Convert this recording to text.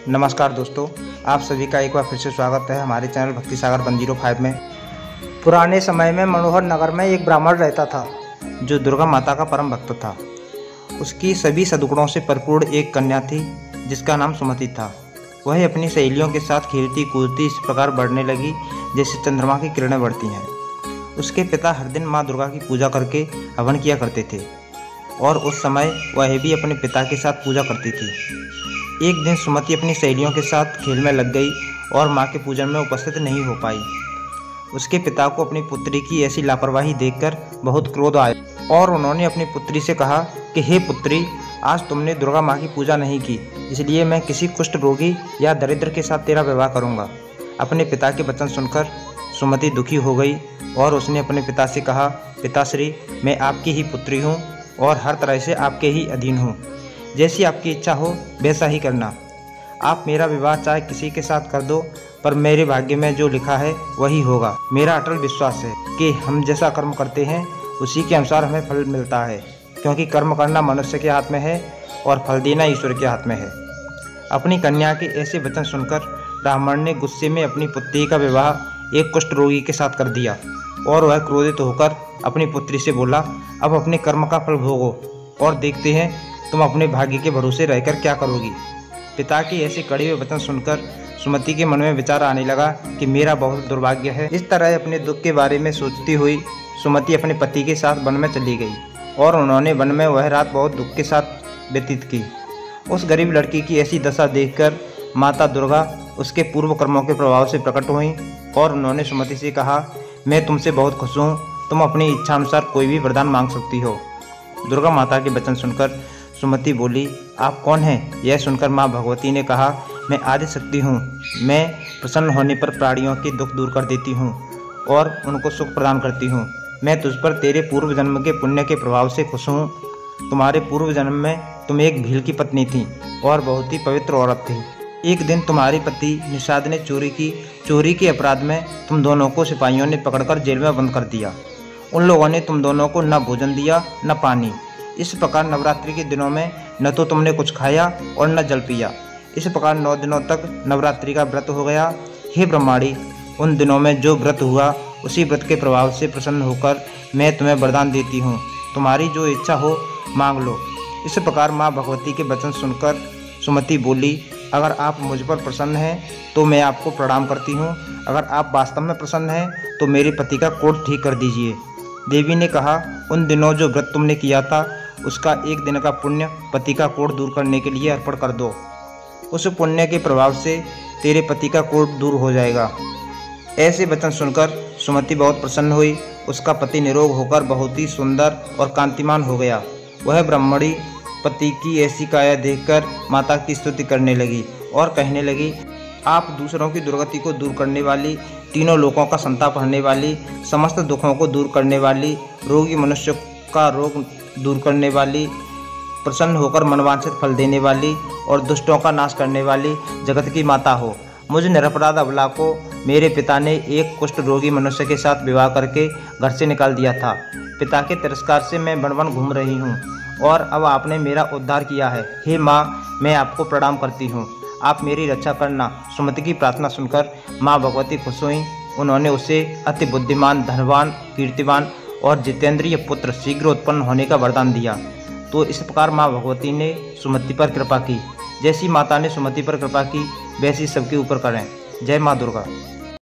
नमस्कार दोस्तों, आप सभी का एक बार फिर से स्वागत है हमारे चैनल भक्ति सागर 105 में। पुराने समय में मनोहर नगर में एक ब्राह्मण रहता था जो दुर्गा माता का परम भक्त था। उसकी सभी सद्गुणों से भरपूर एक कन्या थी जिसका नाम सुमति था। वह अपनी सहेलियों के साथ खेलती कूदती इस प्रकार बढ़ने लगी जैसे चंद्रमा की किरणें बढ़ती हैं। उसके पिता हर दिन माँ दुर्गा की पूजा करके हवन किया करते थे और उस समय वह भी अपने पिता के साथ पूजा करती थी। एक दिन सुमति अपनी सहेलियों के साथ खेल में लग गई और माँ के पूजन में उपस्थित नहीं हो पाई। उसके पिता को अपनी पुत्री की ऐसी लापरवाही देखकर बहुत क्रोध आया और उन्होंने अपनी पुत्री से कहा कि हे पुत्री, आज तुमने दुर्गा माँ की पूजा नहीं की, इसलिए मैं किसी कुष्ठ रोगी या दरिद्र के साथ तेरा विवाह करूँगा। अपने पिता के वचन सुनकर सुमति दुखी हो गई और उसने अपने पिता से कहा, पिताश्री, मैं आपकी ही पुत्री हूँ और हर तरह से आपके ही अधीन हूँ। जैसी आपकी इच्छा हो वैसा ही करना। आप मेरा विवाह चाहे किसी के साथ कर दो, पर मेरे भाग्य में जो लिखा है वही होगा। मेरा अटल विश्वास है कि हम जैसा कर्म करते हैं उसी के अनुसार हमें फल मिलता है, क्योंकि कर्म करना मनुष्य के हाथ में है और फल देना ईश्वर के हाथ में है। अपनी कन्या के ऐसे वचन सुनकर ब्राह्मण ने गुस्से में अपनी पुत्री का विवाह एक कुष्ठ रोगी के साथ कर दिया और वह क्रोधित होकर अपनी पुत्री से बोला, अब अपने कर्म का फल भोगो और देखते हैं तुम अपने भाग्य के भरोसे रहकर क्या करोगी। पिता के ऐसे कड़वे वचन सुनकर सुमति के मन में विचार आने लगा कि मेरा बहुत दुर्भाग्य है। इस तरह अपने दुख के बारे में सोचती हुई सुमति अपने पति के साथ वन में चली गई और उन्होंने वन में वह रात बहुत दुख के साथ व्यतीत की। उस गरीब लड़की की ऐसी दशा देखकर माता दुर्गा उसके पूर्व कर्मों के प्रभाव से प्रकट हुई और उन्होंने सुमति से कहा, मैं तुमसे बहुत खुश हूँ, तुम अपनी इच्छा अनुसार कोई भी वरदान मांग सकती हो। दुर्गा माता के वचन सुनकर सुमति बोली, आप कौन हैं? यह सुनकर माँ भगवती ने कहा, मैं आदिशक्ति हूँ। मैं प्रसन्न होने पर प्राणियों के दुख दूर कर देती हूँ और उनको सुख प्रदान करती हूँ। मैं तुझ पर तेरे पूर्व जन्म के पुण्य के प्रभाव से खुश हूँ। तुम्हारे पूर्व जन्म में तुम एक भील की पत्नी थी और बहुत ही पवित्र औरत थी। एक दिन तुम्हारे पति निषाद ने चोरी के अपराध में तुम दोनों को सिपाहियों ने पकड़कर जेल में बंद कर दिया। उन लोगों ने तुम दोनों को न भोजन दिया न पानी। इस प्रकार नवरात्रि के दिनों में न तो तुमने कुछ खाया और न जल पिया। इस प्रकार 9 दिनों तक नवरात्रि का व्रत हो गया। हे ब्रह्माणी, उन दिनों में जो व्रत हुआ उसी व्रत के प्रभाव से प्रसन्न होकर मैं तुम्हें वरदान देती हूँ। तुम्हारी जो इच्छा हो मांग लो। इस प्रकार माँ भगवती के वचन सुनकर सुमति बोली, अगर आप मुझ पर प्रसन्न हैं तो मैं आपको प्रणाम करती हूँ। अगर आप वास्तव में प्रसन्न हैं तो मेरे पति का कोढ़ ठीक कर दीजिए। देवी ने कहा, उन दिनों जो व्रत तुमने किया था उसका एक दिन का पुण्य पति का कोढ़ दूर करने के लिए अर्पण कर दो। उस पुण्य के प्रभाव से तेरे पति का कोढ़ दूर हो जाएगा। ऐसे वचन सुनकर सुमति बहुत प्रसन्न हुई। उसका पति निरोग होकर बहुत ही सुंदर और कांतिमान हो गया। वह ब्राह्मणी पति की ऐसी काया देखकर माता की स्तुति करने लगी और कहने लगी, आप दूसरों की दुर्गति को दूर करने वाली, तीनों लोकों का संताप हरने वाली, समस्त दुखों को दूर करने वाली, रोगी मनुष्य का रोग दूर करने वाली, प्रसन्न होकर मनवांछित फल देने वाली और दुष्टों का नाश करने वाली जगत की माता हो। मुझ निरपराध अबला को मेरे पिता ने एक कुष्ठ रोगी मनुष्य के साथ विवाह करके घर से निकाल दिया था। पिता के तिरस्कार से मैं वन वन घूम रही हूँ और अब आपने मेरा उद्धार किया है। हे माँ, मैं आपको प्रणाम करती हूँ, आप मेरी रक्षा करना। सुमति की प्रार्थना सुनकर माँ भगवती खुश हुई। उन्होंने उसे अति बुद्धिमान, धनवान, कीर्तिवान और जितेंद्रिय पुत्र शीघ्र उत्पन्न होने का वरदान दिया। तो इस प्रकार माँ भगवती ने सुमति पर कृपा की। जैसी माता ने सुमति पर कृपा की वैसी सबके ऊपर करें। जय माँ दुर्गा।